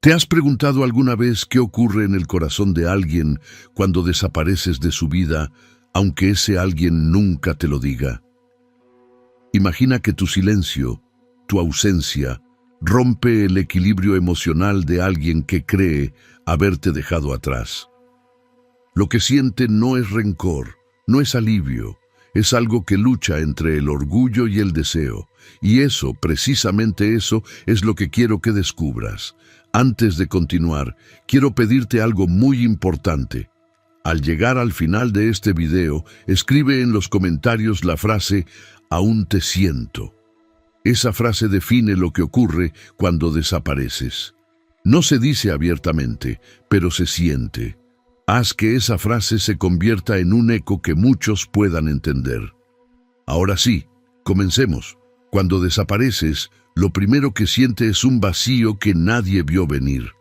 ¿Te has preguntado alguna vez qué ocurre en el corazón de alguien cuando desapareces de su vida, aunque ese alguien nunca te lo diga? Imagina que tu silencio, tu ausencia, rompe el equilibrio emocional de alguien que cree haberte dejado atrás. Lo que siente no es rencor, no es alivio, es algo que lucha entre el orgullo y el deseo. Y eso, precisamente eso, es lo que quiero que descubras. Antes de continuar, quiero pedirte algo muy importante. Al llegar al final de este video, escribe en los comentarios la frase «Aún te siento». Esa frase define lo que ocurre cuando desapareces. No se dice abiertamente, pero se siente. Haz que esa frase se convierta en un eco que muchos puedan entender. Ahora sí, comencemos. Cuando desapareces, lo primero que sientes es un vacío que nadie vio venir.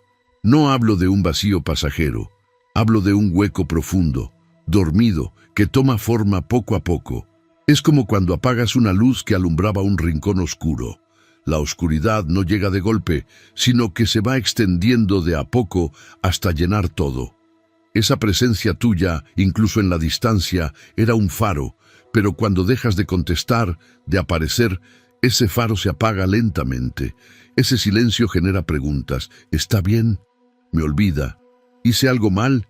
No hablo de un vacío pasajero, hablo de un hueco profundo, dormido, que toma forma poco a poco. Es como cuando apagas una luz que alumbraba un rincón oscuro. La oscuridad no llega de golpe, sino que se va extendiendo de a poco hasta llenar todo. Esa presencia tuya, incluso en la distancia, era un faro, pero cuando dejas de contestar, de aparecer, ese faro se apaga lentamente. Ese silencio genera preguntas. ¿Está bien? ¿Me olvida? ¿Hice algo mal?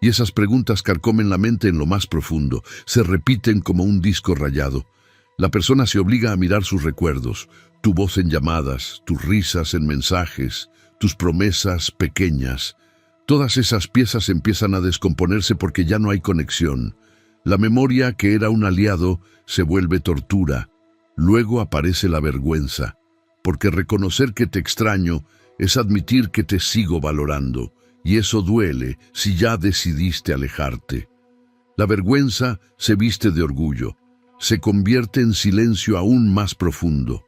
Y esas preguntas carcomen la mente en lo más profundo. Se repiten como un disco rayado. La persona se obliga a mirar sus recuerdos, tu voz en llamadas, tus risas en mensajes, tus promesas pequeñas. Todas esas piezas empiezan a descomponerse porque ya no hay conexión. La memoria, que era un aliado, se vuelve tortura. Luego aparece la vergüenza, porque reconocer que te extraño es admitir que te sigo valorando, y eso duele si ya decidiste alejarte. La vergüenza se viste de orgullo, se convierte en silencio aún más profundo.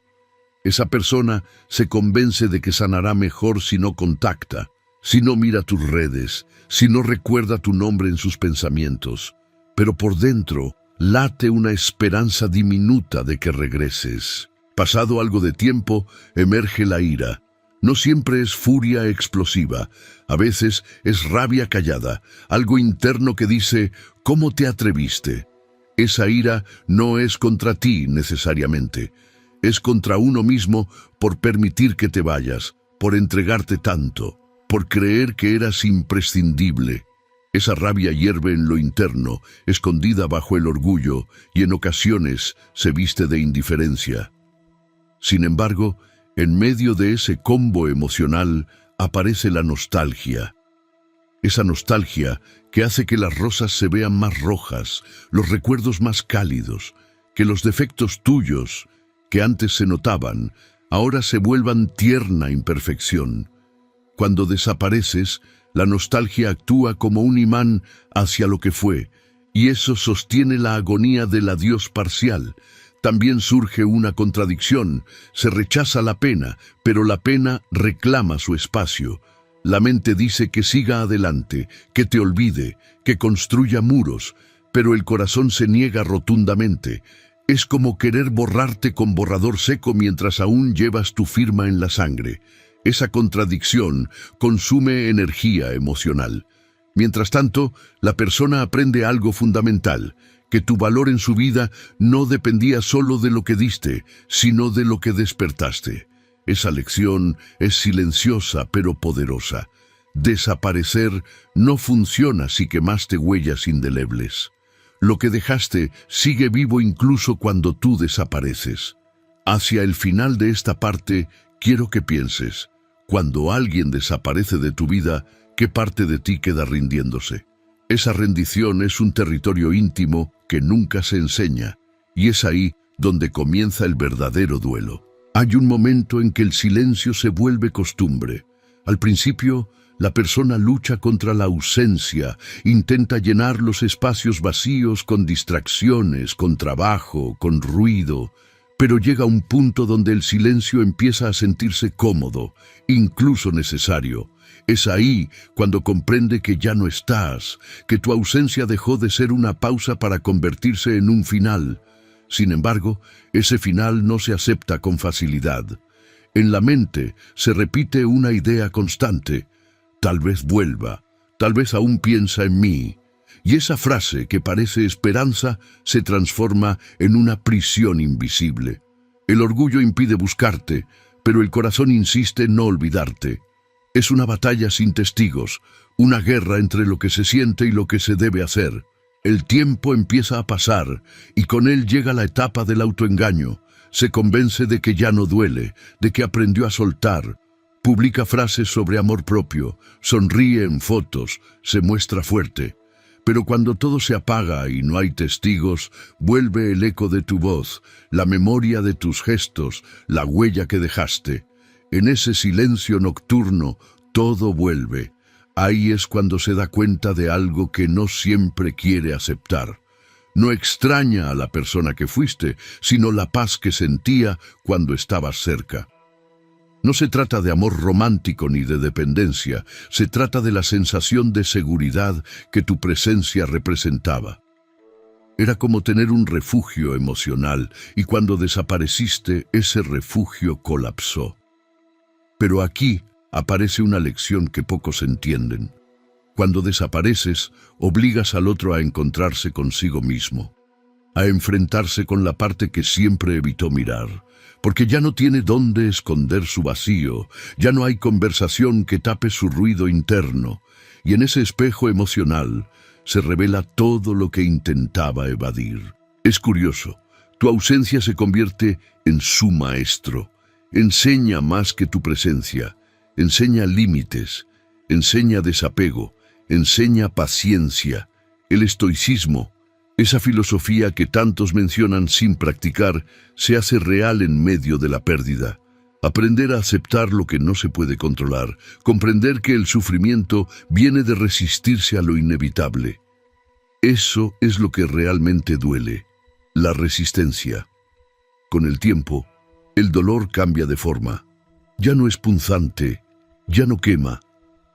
Esa persona se convence de que sanará mejor si no contacta, si no mira tus redes, si no recuerda tu nombre en sus pensamientos. Pero por dentro late una esperanza diminuta de que regreses. Pasado algo de tiempo, emerge la ira. No siempre es furia explosiva, a veces es rabia callada, algo interno que dice, ¿cómo te atreviste? Esa ira no es contra ti necesariamente, es contra uno mismo por permitir que te vayas, por entregarte tanto, por creer que eras imprescindible. Esa rabia hierve en lo interno, escondida bajo el orgullo, y en ocasiones se viste de indiferencia. Sin embargo, en medio de ese combo emocional aparece la nostalgia. Esa nostalgia que hace que las rosas se vean más rojas, los recuerdos más cálidos, que los defectos tuyos, que antes se notaban, ahora se vuelvan tierna imperfección. Cuando desapareces, la nostalgia actúa como un imán hacia lo que fue, y eso sostiene la agonía del adiós parcial. También surge una contradicción, se rechaza la pena, pero la pena reclama su espacio. La mente dice que siga adelante, que te olvide, que construya muros, pero el corazón se niega rotundamente. Es como querer borrarte con borrador seco mientras aún llevas tu firma en la sangre. Esa contradicción consume energía emocional. Mientras tanto, la persona aprende algo fundamental, que tu valor en su vida no dependía solo de lo que diste, sino de lo que despertaste. Esa lección es silenciosa pero poderosa. Desaparecer no funciona si quemaste huellas indelebles. Lo que dejaste sigue vivo incluso cuando tú desapareces. Hacia el final de esta parte, quiero que pienses, cuando alguien desaparece de tu vida, ¿qué parte de ti queda rindiéndose? Esa rendición es un territorio íntimo que nunca se enseña, y es ahí donde comienza el verdadero duelo. Hay un momento en que el silencio se vuelve costumbre. Al principio, la persona lucha contra la ausencia, intenta llenar los espacios vacíos con distracciones, con trabajo, con ruido, pero llega un punto donde el silencio empieza a sentirse cómodo, incluso necesario. Es ahí cuando comprende que ya no estás, que tu ausencia dejó de ser una pausa para convertirse en un final. Sin embargo, ese final no se acepta con facilidad. En la mente se repite una idea constante: tal vez vuelva, tal vez aún piensa en mí. Y esa frase que parece esperanza se transforma en una prisión invisible. El orgullo impide buscarte, pero el corazón insiste en no olvidarte. Es una batalla sin testigos, una guerra entre lo que se siente y lo que se debe hacer. El tiempo empieza a pasar y con él llega la etapa del autoengaño. Se convence de que ya no duele, de que aprendió a soltar. Publica frases sobre amor propio, sonríe en fotos, se muestra fuerte. Pero cuando todo se apaga y no hay testigos, vuelve el eco de tu voz, la memoria de tus gestos, la huella que dejaste. En ese silencio nocturno, todo vuelve. Ahí es cuando se da cuenta de algo que no siempre quiere aceptar. No extraña a la persona que fuiste, sino la paz que sentía cuando estabas cerca. No se trata de amor romántico ni de dependencia, se trata de la sensación de seguridad que tu presencia representaba. Era como tener un refugio emocional y cuando desapareciste, ese refugio colapsó. Pero aquí aparece una lección que pocos entienden. Cuando desapareces, obligas al otro a encontrarse consigo mismo, a enfrentarse con la parte que siempre evitó mirar, porque ya no tiene dónde esconder su vacío, ya no hay conversación que tape su ruido interno, y en ese espejo emocional se revela todo lo que intentaba evadir. Es curioso, tu ausencia se convierte en su maestro, enseña más que tu presencia, enseña límites, enseña desapego, enseña paciencia, el estoicismo. Esa filosofía que tantos mencionan sin practicar se hace real en medio de la pérdida. Aprender a aceptar lo que no se puede controlar, comprender que el sufrimiento viene de resistirse a lo inevitable. Eso es lo que realmente duele, la resistencia. Con el tiempo, el dolor cambia de forma. Ya no es punzante, ya no quema.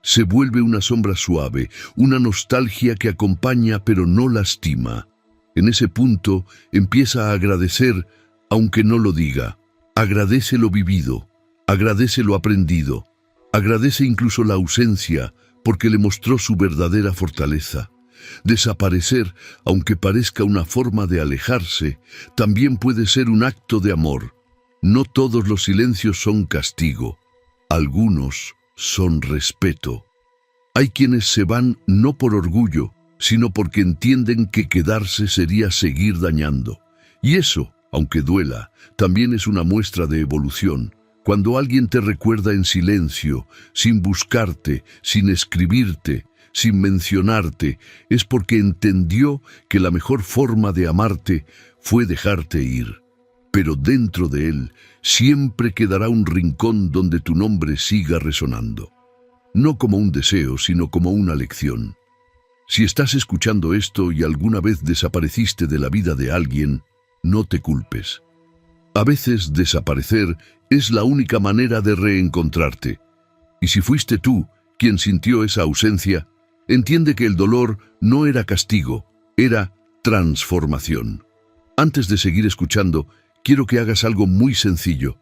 Se vuelve una sombra suave, una nostalgia que acompaña pero no lastima. En ese punto empieza a agradecer, aunque no lo diga. Agradece lo vivido, agradece lo aprendido, agradece incluso la ausencia, porque le mostró su verdadera fortaleza. Desaparecer, aunque parezca una forma de alejarse, también puede ser un acto de amor. No todos los silencios son castigo, algunos son respeto. Hay quienes se van no por orgullo, sino porque entienden que quedarse sería seguir dañando. Y eso, aunque duela, también es una muestra de evolución. Cuando alguien te recuerda en silencio, sin buscarte, sin escribirte, sin mencionarte, es porque entendió que la mejor forma de amarte fue dejarte ir. Pero dentro de él siempre quedará un rincón donde tu nombre siga resonando. No como un deseo, sino como una lección. Si estás escuchando esto y alguna vez desapareciste de la vida de alguien, no te culpes. A veces desaparecer es la única manera de reencontrarte. Y si fuiste tú quien sintió esa ausencia, entiende que el dolor no era castigo, era transformación. Antes de seguir escuchando, quiero que hagas algo muy sencillo.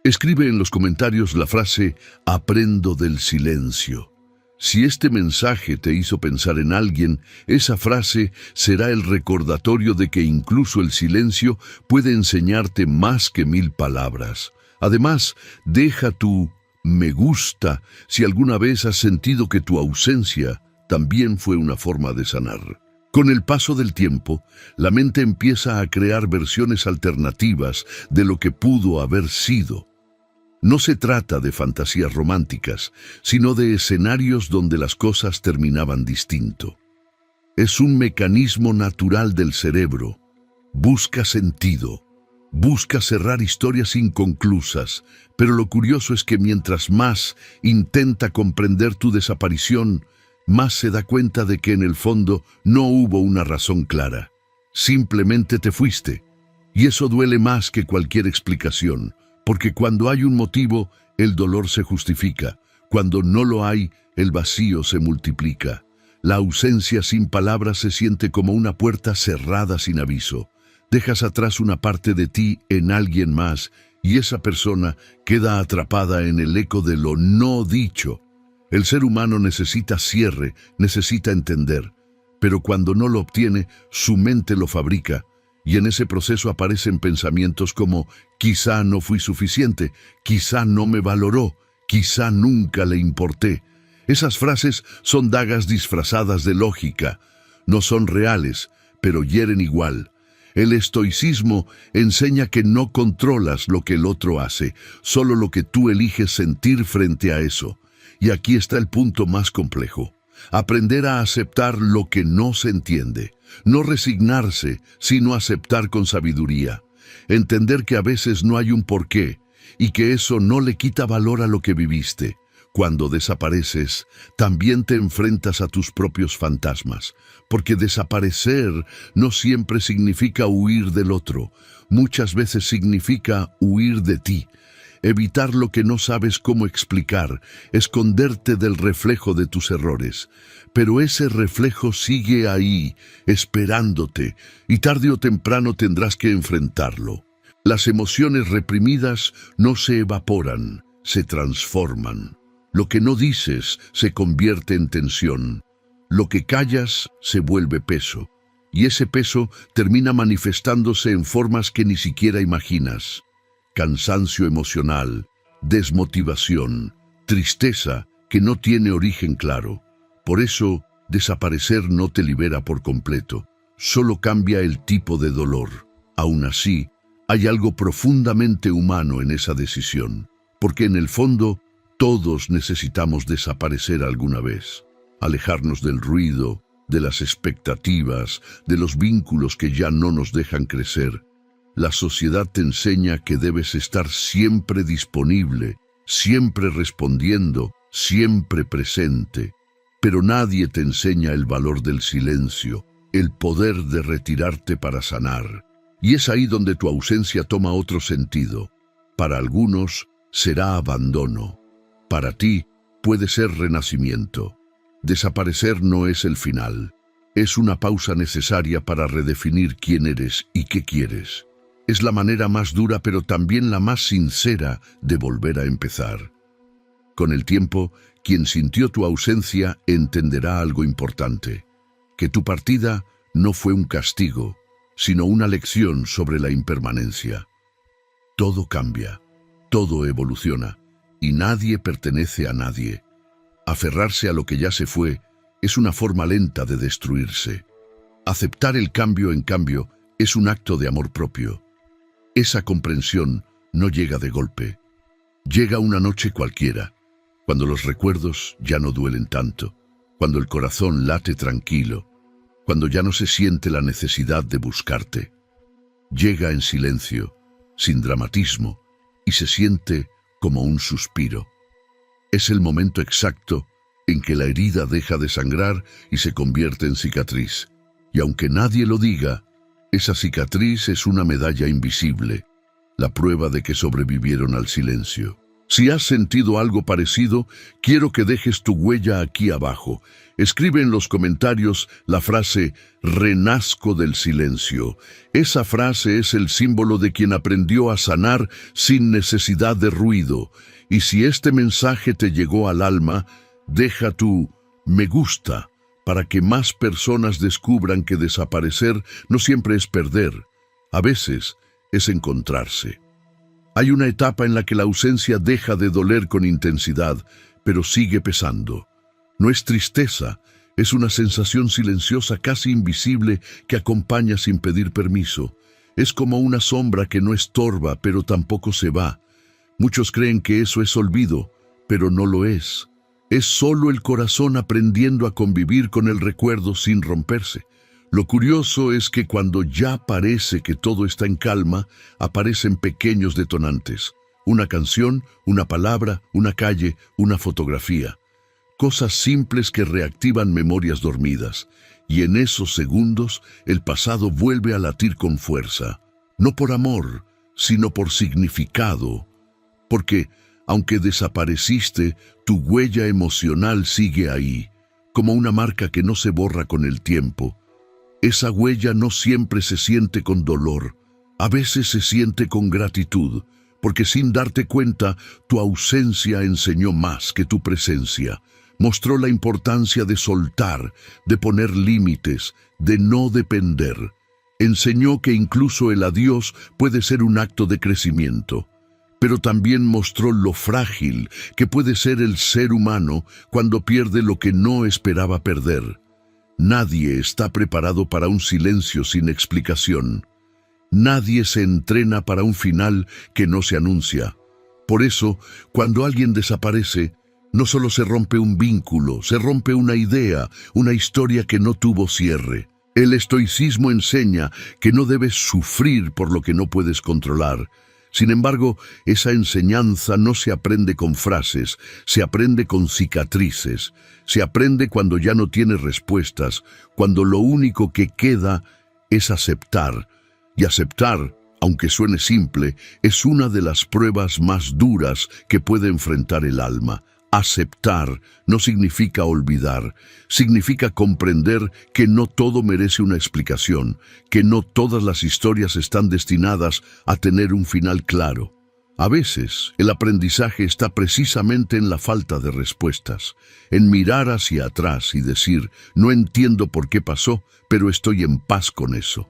Escribe en los comentarios la frase «Aprendo del silencio». Si este mensaje te hizo pensar en alguien, esa frase será el recordatorio de que incluso el silencio puede enseñarte más que 1000 palabras. Además, deja tu «me gusta» si alguna vez has sentido que tu ausencia también fue una forma de sanar. Con el paso del tiempo, la mente empieza a crear versiones alternativas de lo que pudo haber sido. No se trata de fantasías románticas, sino de escenarios donde las cosas terminaban distinto. Es un mecanismo natural del cerebro. Busca sentido, busca cerrar historias inconclusas, pero lo curioso es que mientras más intenta comprender tu desaparición, más se da cuenta de que en el fondo no hubo una razón clara. Simplemente te fuiste. Y eso duele más que cualquier explicación. Porque cuando hay un motivo, el dolor se justifica. Cuando no lo hay, el vacío se multiplica. La ausencia sin palabras se siente como una puerta cerrada sin aviso. Dejas atrás una parte de ti en alguien más y esa persona queda atrapada en el eco de lo no dicho. El ser humano necesita cierre, necesita entender, pero cuando no lo obtiene, su mente lo fabrica, y en ese proceso aparecen pensamientos como quizá no fui suficiente, quizá no me valoró, quizá nunca le importé. Esas frases son dagas disfrazadas de lógica, no son reales, pero hieren igual. El estoicismo enseña que no controlas lo que el otro hace, solo lo que tú eliges sentir frente a eso. Y aquí está el punto más complejo. Aprender a aceptar lo que no se entiende. No resignarse, sino aceptar con sabiduría. Entender que a veces no hay un porqué y que eso no le quita valor a lo que viviste. Cuando desapareces, también te enfrentas a tus propios fantasmas, porque desaparecer no siempre significa huir del otro, muchas veces significa huir de ti. Evitar lo que no sabes cómo explicar, esconderte del reflejo de tus errores. Pero ese reflejo sigue ahí, esperándote, y tarde o temprano tendrás que enfrentarlo. Las emociones reprimidas no se evaporan, se transforman. Lo que no dices se convierte en tensión. Lo que callas se vuelve peso. Y ese peso termina manifestándose en formas que ni siquiera imaginas. Cansancio emocional, desmotivación, tristeza que no tiene origen claro. Por eso, desaparecer no te libera por completo, solo cambia el tipo de dolor. Aún así, hay algo profundamente humano en esa decisión, porque en el fondo, todos necesitamos desaparecer alguna vez, alejarnos del ruido, de las expectativas, de los vínculos que ya no nos dejan crecer. La sociedad te enseña que debes estar siempre disponible, siempre respondiendo, siempre presente. Pero nadie te enseña el valor del silencio, el poder de retirarte para sanar. Y es ahí donde tu ausencia toma otro sentido. Para algunos será abandono. Para ti puede ser renacimiento. Desaparecer no es el final. Es una pausa necesaria para redefinir quién eres y qué quieres. Es la manera más dura pero también la más sincera de volver a empezar. Con el tiempo, quien sintió tu ausencia entenderá algo importante, que tu partida no fue un castigo, sino una lección sobre la impermanencia. Todo cambia, todo evoluciona, y nadie pertenece a nadie. Aferrarse a lo que ya se fue es una forma lenta de destruirse. Aceptar el cambio, en cambio, es un acto de amor propio. Esa comprensión no llega de golpe. Llega una noche cualquiera, cuando los recuerdos ya no duelen tanto, cuando el corazón late tranquilo, cuando ya no se siente la necesidad de buscarte. Llega en silencio, sin dramatismo, y se siente como un suspiro. Es el momento exacto en que la herida deja de sangrar y se convierte en cicatriz. Y aunque nadie lo diga, esa cicatriz es una medalla invisible, la prueba de que sobrevivieron al silencio. Si has sentido algo parecido, quiero que dejes tu huella aquí abajo. Escribe en los comentarios la frase «renazco del silencio». Esa frase es el símbolo de quien aprendió a sanar sin necesidad de ruido. Y si este mensaje te llegó al alma, deja tu «me gusta» para que más personas descubran que desaparecer no siempre es perder. A veces es encontrarse. Hay una etapa en la que la ausencia deja de doler con intensidad, pero sigue pesando. No es tristeza, es una sensación silenciosa casi invisible que acompaña sin pedir permiso. Es como una sombra que no estorba, pero tampoco se va. Muchos creen que eso es olvido, pero no lo es. Es solo el corazón aprendiendo a convivir con el recuerdo sin romperse. Lo curioso es que cuando ya parece que todo está en calma, aparecen pequeños detonantes. Una canción, una palabra, una calle, una fotografía. Cosas simples que reactivan memorias dormidas. Y en esos segundos, el pasado vuelve a latir con fuerza. No por amor, sino por significado. Porque, aunque desapareciste, tu huella emocional sigue ahí, como una marca que no se borra con el tiempo. Esa huella no siempre se siente con dolor, a veces se siente con gratitud, porque sin darte cuenta, tu ausencia enseñó más que tu presencia. Mostró la importancia de soltar, de poner límites, de no depender. Enseñó que incluso el adiós puede ser un acto de crecimiento. Pero también mostró lo frágil que puede ser el ser humano cuando pierde lo que no esperaba perder. Nadie está preparado para un silencio sin explicación. Nadie se entrena para un final que no se anuncia. Por eso, cuando alguien desaparece, no solo se rompe un vínculo, se rompe una idea, una historia que no tuvo cierre. El estoicismo enseña que no debes sufrir por lo que no puedes controlar. Sin embargo, esa enseñanza no se aprende con frases, se aprende con cicatrices. Se aprende cuando ya no tienes respuestas, cuando lo único que queda es aceptar. Y aceptar, aunque suene simple, es una de las pruebas más duras que puede enfrentar el alma. Aceptar no significa olvidar, significa comprender que no todo merece una explicación, que no todas las historias están destinadas a tener un final claro. A veces, el aprendizaje está precisamente en la falta de respuestas, en mirar hacia atrás y decir, no entiendo por qué pasó, pero estoy en paz con eso.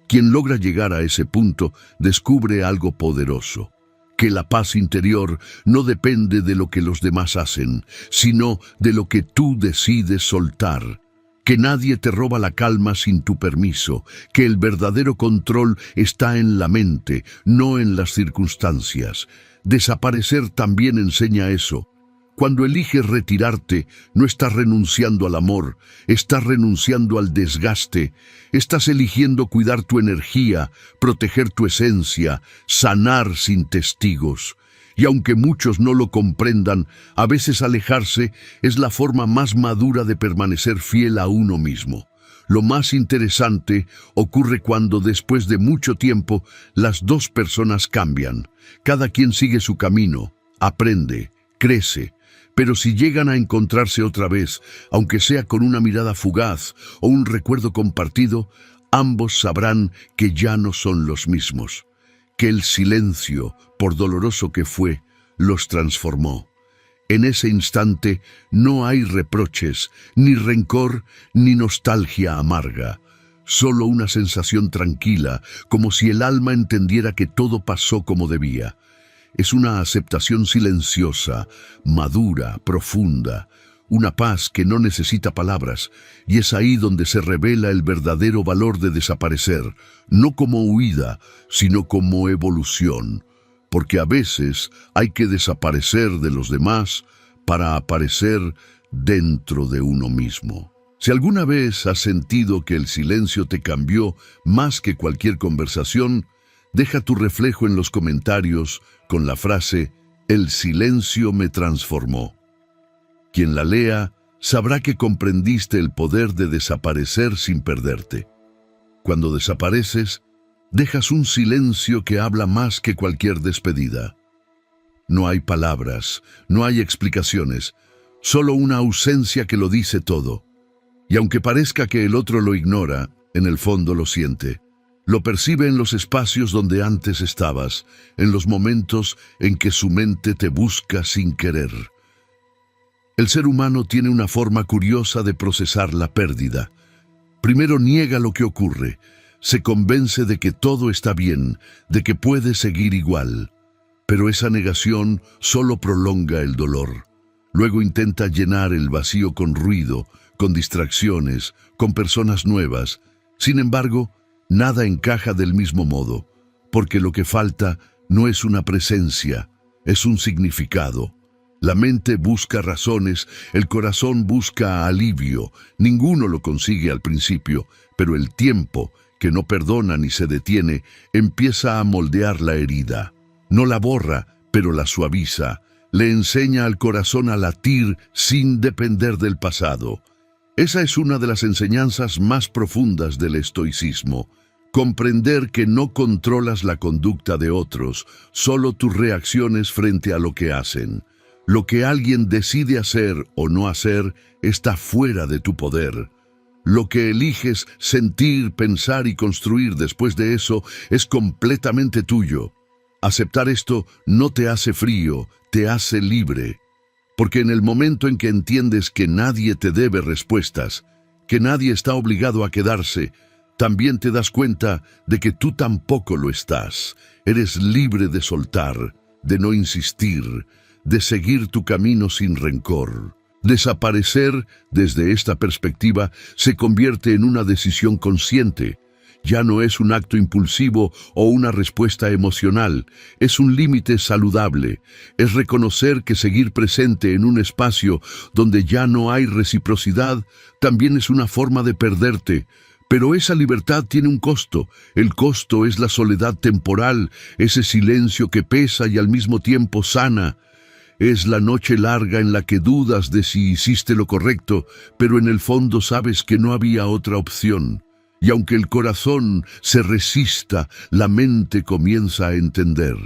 Quien logra llegar a ese punto descubre algo poderoso. Que la paz interior no depende de lo que los demás hacen, sino de lo que tú decides soltar. Que nadie te roba la calma sin tu permiso, que el verdadero control está en la mente, no en las circunstancias. Desaparecer también enseña eso. Cuando eliges retirarte, no estás renunciando al amor, estás renunciando al desgaste, estás eligiendo cuidar tu energía, proteger tu esencia, sanar sin testigos. Y aunque muchos no lo comprendan, a veces alejarse es la forma más madura de permanecer fiel a uno mismo. Lo más interesante ocurre cuando después de mucho tiempo las dos personas cambian. Cada quien sigue su camino, aprende, crece. Pero si llegan a encontrarse otra vez, aunque sea con una mirada fugaz o un recuerdo compartido, ambos sabrán que ya no son los mismos, que el silencio, por doloroso que fue, los transformó. En ese instante no hay reproches, ni rencor, ni nostalgia amarga. Solo una sensación tranquila, como si el alma entendiera que todo pasó como debía. Es una aceptación silenciosa, madura, profunda, una paz que no necesita palabras, y es ahí donde se revela el verdadero valor de desaparecer, no como huida, sino como evolución, porque a veces hay que desaparecer de los demás para aparecer dentro de uno mismo. Si alguna vez has sentido que el silencio te cambió más que cualquier conversación, deja tu reflejo en los comentarios con la frase, el silencio me transformó. Quien la lea sabrá que comprendiste el poder de desaparecer sin perderte. Cuando desapareces, dejas un silencio que habla más que cualquier despedida. No hay palabras, no hay explicaciones, solo una ausencia que lo dice todo. Y aunque parezca que el otro lo ignora, en el fondo lo siente. Lo percibe en los espacios donde antes estabas, en los momentos en que su mente te busca sin querer. El ser humano tiene una forma curiosa de procesar la pérdida. Primero niega lo que ocurre, se convence de que todo está bien, de que puede seguir igual. Pero esa negación solo prolonga el dolor. Luego intenta llenar el vacío con ruido, con distracciones, con personas nuevas. Sin embargo, nada encaja del mismo modo, porque lo que falta no es una presencia, es un significado. La mente busca razones, el corazón busca alivio. Ninguno lo consigue al principio, pero el tiempo, que no perdona ni se detiene, empieza a moldear la herida. No la borra, pero la suaviza. Le enseña al corazón a latir sin depender del pasado. Esa es una de las enseñanzas más profundas del estoicismo. Comprender que no controlas la conducta de otros, solo tus reacciones frente a lo que hacen. Lo que alguien decide hacer o no hacer está fuera de tu poder. Lo que eliges sentir, pensar y construir después de eso es completamente tuyo. Aceptar esto no te hace frío, te hace libre. Porque en el momento en que entiendes que nadie te debe respuestas, que nadie está obligado a quedarse, también te das cuenta de que tú tampoco lo estás. Eres libre de soltar, de no insistir, de seguir tu camino sin rencor. Desaparecer, desde esta perspectiva, se convierte en una decisión consciente. Ya no es un acto impulsivo o una respuesta emocional, es un límite saludable. Es reconocer que seguir presente en un espacio donde ya no hay reciprocidad también es una forma de perderte. Pero esa libertad tiene un costo. El costo es la soledad temporal, ese silencio que pesa y al mismo tiempo sana. Es la noche larga en la que dudas de si hiciste lo correcto, pero en el fondo sabes que no había otra opción. Y aunque el corazón se resista, la mente comienza a entender.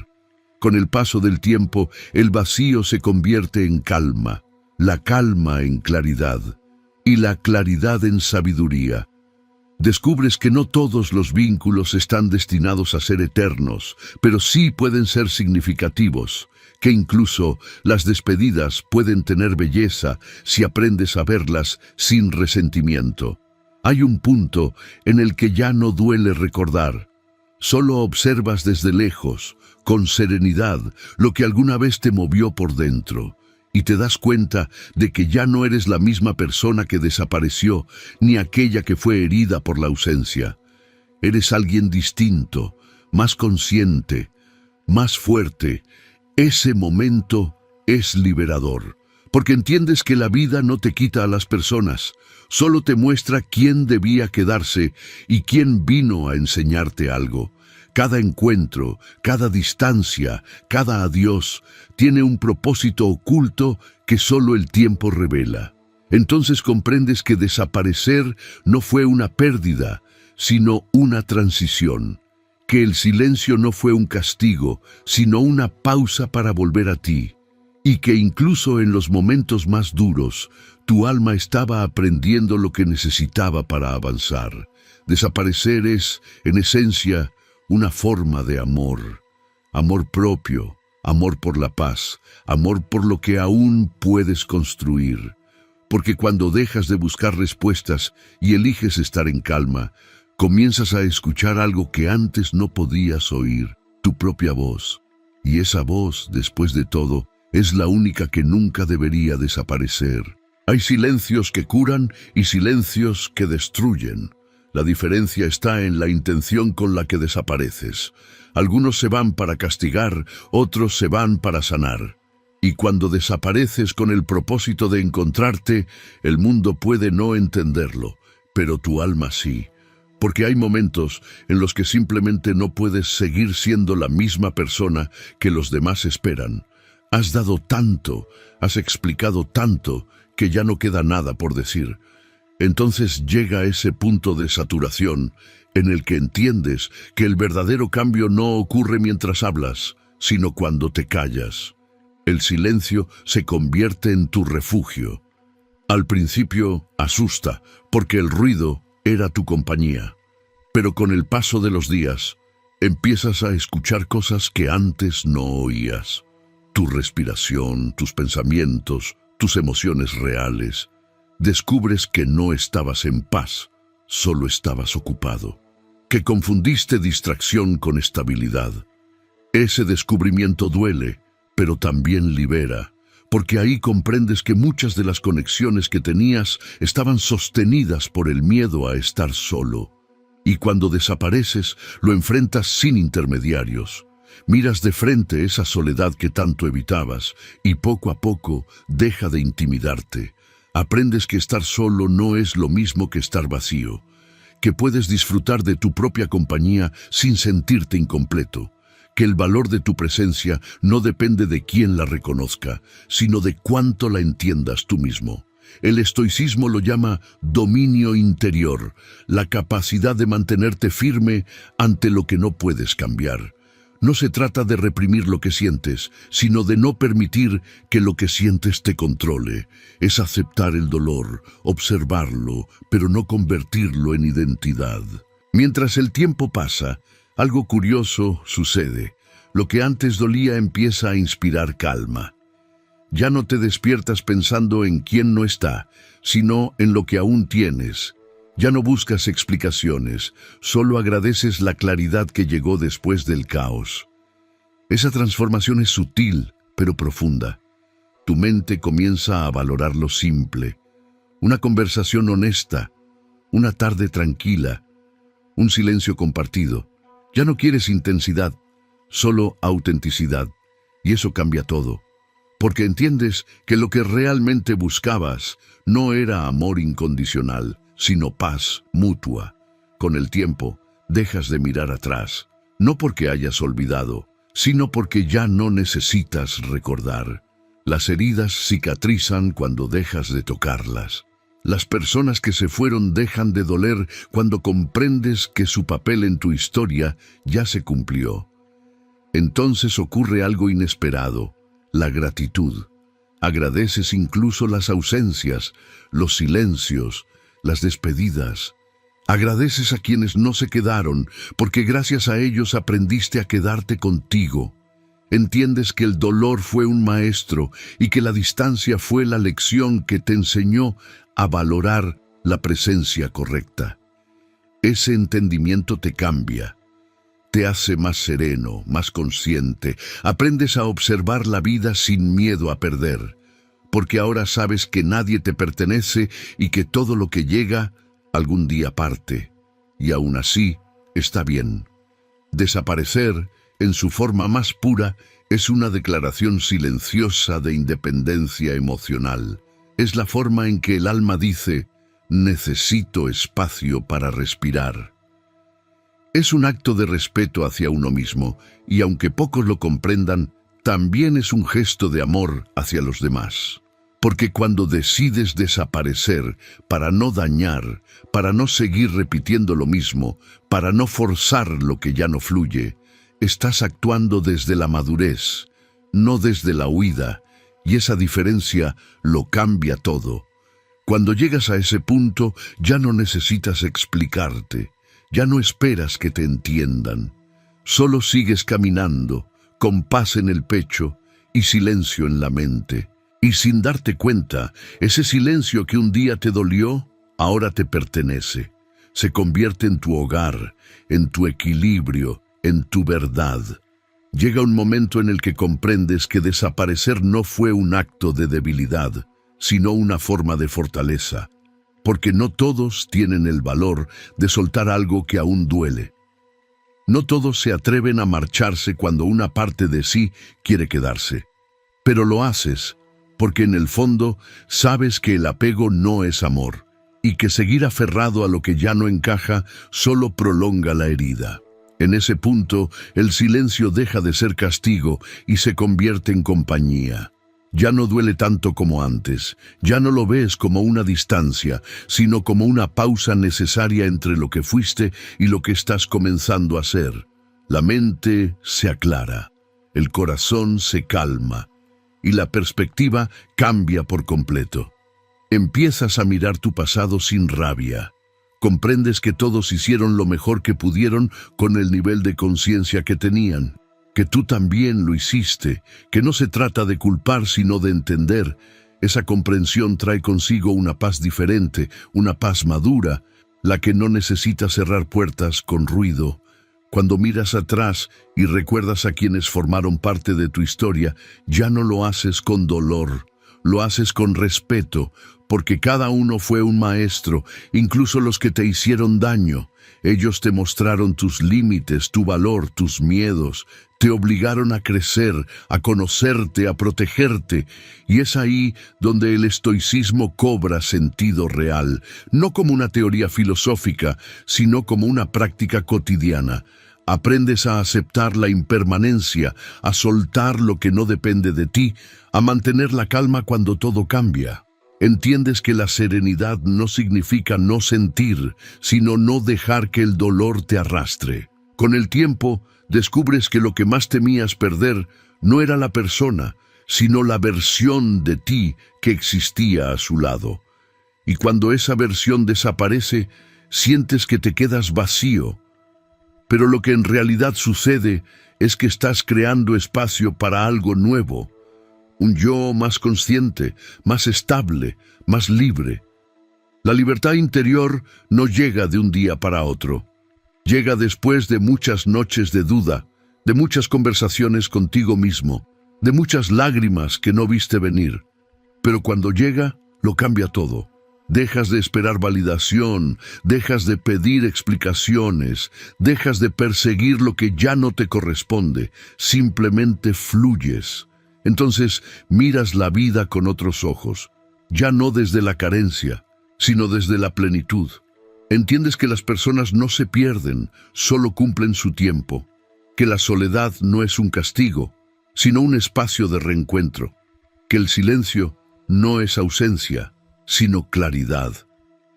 Con el paso del tiempo, el vacío se convierte en calma, la calma en claridad y la claridad en sabiduría. Descubres que no todos los vínculos están destinados a ser eternos, pero sí pueden ser significativos, que incluso las despedidas pueden tener belleza si aprendes a verlas sin resentimiento. Hay un punto en el que ya no duele recordar. Solo observas desde lejos, con serenidad, lo que alguna vez te movió por dentro. Y te das cuenta de que ya no eres la misma persona que desapareció, ni aquella que fue herida por la ausencia. Eres alguien distinto, más consciente, más fuerte. Ese momento es liberador, porque entiendes que la vida no te quita a las personas, solo te muestra quién debía quedarse y quién vino a enseñarte algo. Cada encuentro, cada distancia, cada adiós, tiene un propósito oculto que solo el tiempo revela. Entonces comprendes que desaparecer no fue una pérdida, sino una transición. Que el silencio no fue un castigo, sino una pausa para volver a ti. Y que incluso en los momentos más duros, tu alma estaba aprendiendo lo que necesitaba para avanzar. Desaparecer es, en esencia, una forma de amor. Amor propio, amor por la paz, amor por lo que aún puedes construir. Porque cuando dejas de buscar respuestas y eliges estar en calma, comienzas a escuchar algo que antes no podías oír, tu propia voz. Y esa voz, después de todo, es la única que nunca debería desaparecer. Hay silencios que curan y silencios que destruyen. La diferencia está en la intención con la que desapareces. Algunos se van para castigar, otros se van para sanar. Y cuando desapareces con el propósito de encontrarte, el mundo puede no entenderlo, pero tu alma sí. Porque hay momentos en los que simplemente no puedes seguir siendo la misma persona que los demás esperan. Has dado tanto, has explicado tanto, que ya no queda nada por decir. Entonces llega ese punto de saturación en el que entiendes que el verdadero cambio no ocurre mientras hablas, sino cuando te callas. El silencio se convierte en tu refugio. Al principio asusta, porque el ruido era tu compañía. Pero con el paso de los días, empiezas a escuchar cosas que antes no oías. Tu respiración, tus pensamientos, tus emociones reales. Descubres que no estabas en paz, solo estabas ocupado. Que confundiste distracción con estabilidad. Ese descubrimiento duele, pero también libera, porque ahí comprendes que muchas de las conexiones que tenías estaban sostenidas por el miedo a estar solo. Y cuando desapareces, lo enfrentas sin intermediarios. Miras de frente esa soledad que tanto evitabas y poco a poco deja de intimidarte. Aprendes que estar solo no es lo mismo que estar vacío, que puedes disfrutar de tu propia compañía sin sentirte incompleto, que el valor de tu presencia no depende de quién la reconozca, sino de cuánto la entiendas tú mismo. El estoicismo lo llama dominio interior, la capacidad de mantenerte firme ante lo que no puedes cambiar. No se trata de reprimir lo que sientes, sino de no permitir que lo que sientes te controle. Es aceptar el dolor, observarlo, pero no convertirlo en identidad. Mientras el tiempo pasa, algo curioso sucede. Lo que antes dolía empieza a inspirar calma. Ya no te despiertas pensando en quién no está, sino en lo que aún tienes. Ya no buscas explicaciones, solo agradeces la claridad que llegó después del caos. Esa transformación es sutil, pero profunda. Tu mente comienza a valorar lo simple. Una conversación honesta, una tarde tranquila, un silencio compartido. Ya no quieres intensidad, solo autenticidad. Y eso cambia todo. Porque entiendes que lo que realmente buscabas no era amor incondicional, sino paz mutua. Con el tiempo, dejas de mirar atrás, no porque hayas olvidado, sino porque ya no necesitas recordar. Las heridas cicatrizan cuando dejas de tocarlas. Las personas que se fueron dejan de doler cuando comprendes que su papel en tu historia ya se cumplió. Entonces ocurre algo inesperado. La gratitud. Agradeces incluso las ausencias, los silencios, las despedidas. Agradeces a quienes no se quedaron, porque gracias a ellos aprendiste a quedarte contigo. Entiendes que el dolor fue un maestro y que la distancia fue la lección que te enseñó a valorar la presencia correcta. Ese entendimiento te cambia. Te hace más sereno, más consciente. Aprendes a observar la vida sin miedo a perder, porque ahora sabes que nadie te pertenece y que todo lo que llega algún día parte. Y aún así, está bien. Desaparecer, en su forma más pura, es una declaración silenciosa de independencia emocional. Es la forma en que el alma dice, necesito espacio para respirar. Es un acto de respeto hacia uno mismo, y aunque pocos lo comprendan, también es un gesto de amor hacia los demás. Porque cuando decides desaparecer para no dañar, para no seguir repitiendo lo mismo, para no forzar lo que ya no fluye, estás actuando desde la madurez, no desde la huida, y esa diferencia lo cambia todo. Cuando llegas a ese punto, ya no necesitas explicarte. Ya no esperas que te entiendan. Solo sigues caminando, con paz en el pecho y silencio en la mente. Y sin darte cuenta, ese silencio que un día te dolió, ahora te pertenece. Se convierte en tu hogar, en tu equilibrio, en tu verdad. Llega un momento en el que comprendes que desaparecer no fue un acto de debilidad, sino una forma de fortaleza. Porque no todos tienen el valor de soltar algo que aún duele. No todos se atreven a marcharse cuando una parte de sí quiere quedarse. Pero lo haces porque en el fondo sabes que el apego no es amor y que seguir aferrado a lo que ya no encaja solo prolonga la herida. En ese punto, el silencio deja de ser castigo y se convierte en compañía. Ya no duele tanto como antes, ya no lo ves como una distancia, sino como una pausa necesaria entre lo que fuiste y lo que estás comenzando a ser. La mente se aclara, el corazón se calma y la perspectiva cambia por completo. Empiezas a mirar tu pasado sin rabia. Comprendes que todos hicieron lo mejor que pudieron con el nivel de conciencia que tenían. Que tú también lo hiciste, que no se trata de culpar sino de entender. Esa comprensión trae consigo una paz diferente, una paz madura, la que no necesita cerrar puertas con ruido. Cuando miras atrás y recuerdas a quienes formaron parte de tu historia, ya no lo haces con dolor, lo haces con respeto, porque cada uno fue un maestro, incluso los que te hicieron daño. Ellos te mostraron tus límites, tu valor, tus miedos, te obligaron a crecer, a conocerte, a protegerte, y es ahí donde el estoicismo cobra sentido real, no como una teoría filosófica, sino como una práctica cotidiana. Aprendes a aceptar la impermanencia, a soltar lo que no depende de ti, a mantener la calma cuando todo cambia. Entiendes que la serenidad no significa no sentir, sino no dejar que el dolor te arrastre. Con el tiempo, descubres que lo que más temías perder no era la persona, sino la versión de ti que existía a su lado. Y cuando esa versión desaparece, sientes que te quedas vacío. pero lo que en realidad sucede es que estás creando espacio para algo nuevo, un yo más consciente, más estable, más libre. La libertad interior no llega de un día para otro. Llega después de muchas noches de duda, de muchas conversaciones contigo mismo, de muchas lágrimas que no viste venir. Pero cuando llega, lo cambia todo. Dejas de esperar validación, dejas de pedir explicaciones, dejas de perseguir lo que ya no te corresponde, simplemente fluyes. Entonces miras la vida con otros ojos, ya no desde la carencia, sino desde la plenitud. Entiendes que las personas no se pierden, solo cumplen su tiempo, que la soledad no es un castigo, sino un espacio de reencuentro, que el silencio no es ausencia, sino claridad.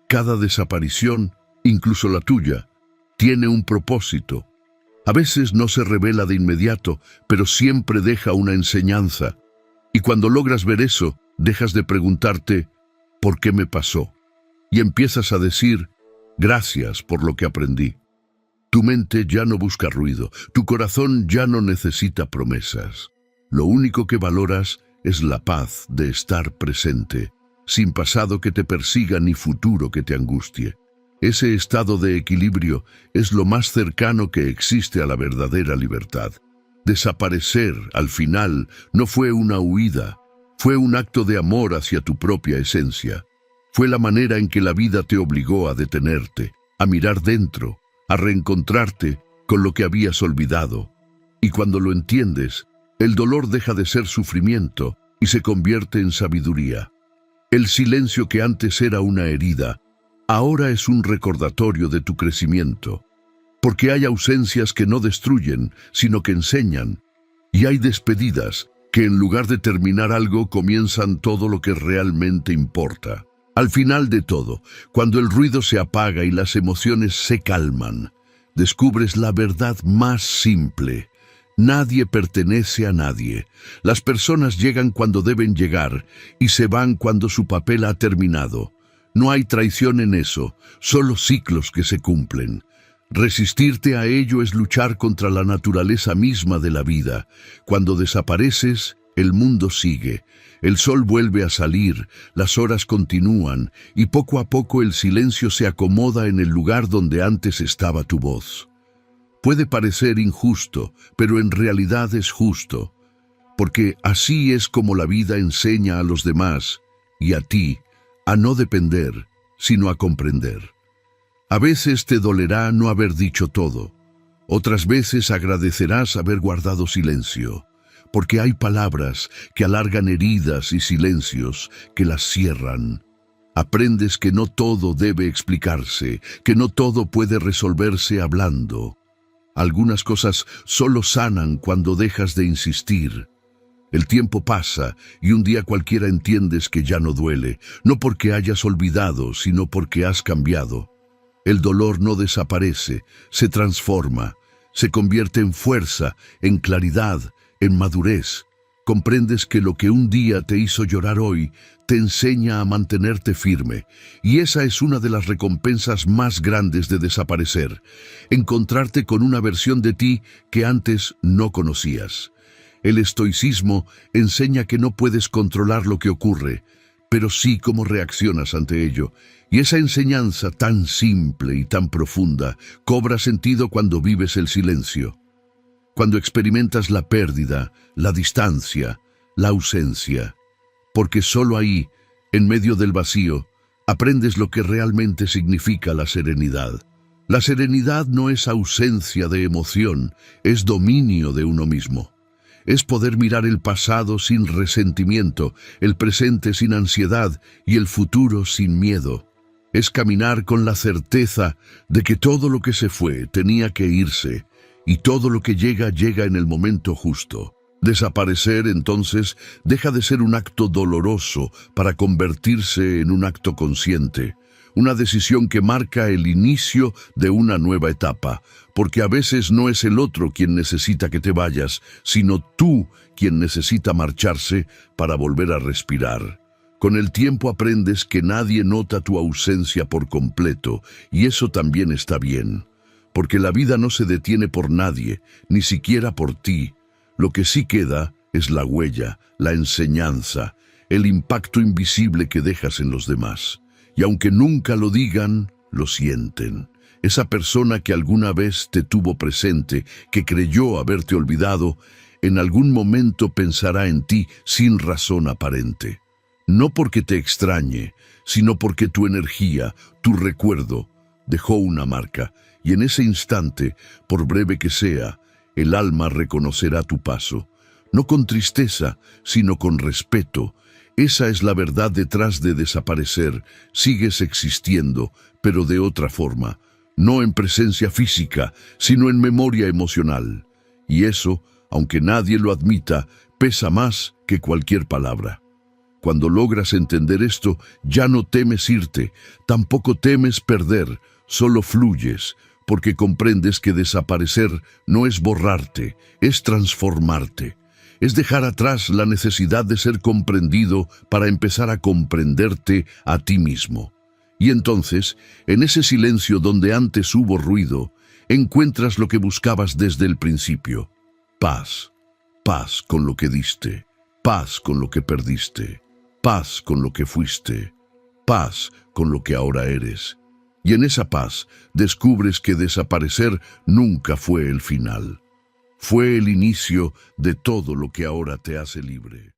Cada desaparición, incluso la tuya, tiene un propósito. A veces no se revela de inmediato, pero siempre deja una enseñanza. Y cuando logras ver eso, dejas de preguntarte, ¿por qué me pasó? Y empiezas a decir, gracias por lo que aprendí. Tu mente ya no busca ruido, tu corazón ya no necesita promesas. Lo único que valoras es la paz de estar presente, sin pasado que te persiga ni futuro que te angustie. Ese estado de equilibrio es lo más cercano que existe a la verdadera libertad. Desaparecer, al final, no fue una huida, fue un acto de amor hacia tu propia esencia. Fue la manera en que la vida te obligó a detenerte, a mirar dentro, a reencontrarte con lo que habías olvidado. Y cuando lo entiendes, el dolor deja de ser sufrimiento y se convierte en sabiduría. El silencio que antes era una herida, ahora es un recordatorio de tu crecimiento. Porque hay ausencias que no destruyen, sino que enseñan. Y hay despedidas que en lugar de terminar algo comienzan todo lo que realmente importa. Al final de todo, cuando el ruido se apaga y las emociones se calman, descubres la verdad más simple. Nadie pertenece a nadie. Las personas llegan cuando deben llegar y se van cuando su papel ha terminado. No hay traición en eso, solo ciclos que se cumplen. Resistirte a ello es luchar contra la naturaleza misma de la vida. Cuando desapareces, el mundo sigue. El sol vuelve a salir, las horas continúan y poco a poco el silencio se acomoda en el lugar donde antes estaba tu voz. Puede parecer injusto, pero en realidad es justo, porque así es como la vida enseña a los demás y a ti a no depender, sino a comprender. A veces te dolerá no haber dicho todo, otras veces agradecerás haber guardado silencio, porque hay palabras que alargan heridas y silencios que las cierran. Aprendes que no todo debe explicarse, que no todo puede resolverse hablando. Algunas cosas solo sanan cuando dejas de insistir. El tiempo pasa y un día cualquiera entiendes que ya no duele, no porque hayas olvidado, sino porque has cambiado. El dolor no desaparece, se transforma, se convierte en fuerza, en claridad, en madurez. Comprendes que lo que un día te hizo llorar hoy te enseña a mantenerte firme, y esa es una de las recompensas más grandes de desaparecer, encontrarte con una versión de ti que antes no conocías. El estoicismo enseña que no puedes controlar lo que ocurre, pero sí cómo reaccionas ante ello, y esa enseñanza tan simple y tan profunda cobra sentido cuando vives el silencio. Cuando experimentas la pérdida, la distancia, la ausencia, porque solo ahí, en medio del vacío, aprendes lo que realmente significa la serenidad. La serenidad no es ausencia de emoción, es dominio de uno mismo. Es poder mirar el pasado sin resentimiento, el presente sin ansiedad y el futuro sin miedo. Es caminar con la certeza de que todo lo que se fue tenía que irse, y todo lo que llega, llega en el momento justo. Desaparecer, entonces, deja de ser un acto doloroso para convertirse en un acto consciente. Una decisión que marca el inicio de una nueva etapa, porque a veces no es el otro quien necesita que te vayas, sino tú quien necesita marcharse para volver a respirar. Con el tiempo aprendes que nadie nota tu ausencia por completo, y eso también está bien. porque la vida no se detiene por nadie, ni siquiera por ti. Lo que sí queda es la huella, la enseñanza, el impacto invisible que dejas en los demás. Y aunque nunca lo digan, lo sienten. Esa persona que alguna vez te tuvo presente, que creyó haberte olvidado, en algún momento pensará en ti sin razón aparente. No porque te extrañe, sino porque tu energía, tu recuerdo, dejó una marca, y en ese instante, por breve que sea, el alma reconocerá tu paso. No con tristeza, sino con respeto. Esa es la verdad detrás de desaparecer. Sigues existiendo, pero de otra forma. No en presencia física, sino en memoria emocional. Y eso, aunque nadie lo admita, pesa más que cualquier palabra. Cuando logras entender esto, ya no temes irte, tampoco temes perder, solo fluyes, porque comprendes que desaparecer no es borrarte, es transformarte. Es dejar atrás la necesidad de ser comprendido para empezar a comprenderte a ti mismo. Y entonces, en ese silencio donde antes hubo ruido, encuentras lo que buscabas desde el principio. Paz. Paz con lo que diste. Paz con lo que perdiste. Paz con lo que fuiste. Paz con lo que ahora eres. Y en esa paz descubres que desaparecer nunca fue el final. Fue el inicio de todo lo que ahora te hace libre.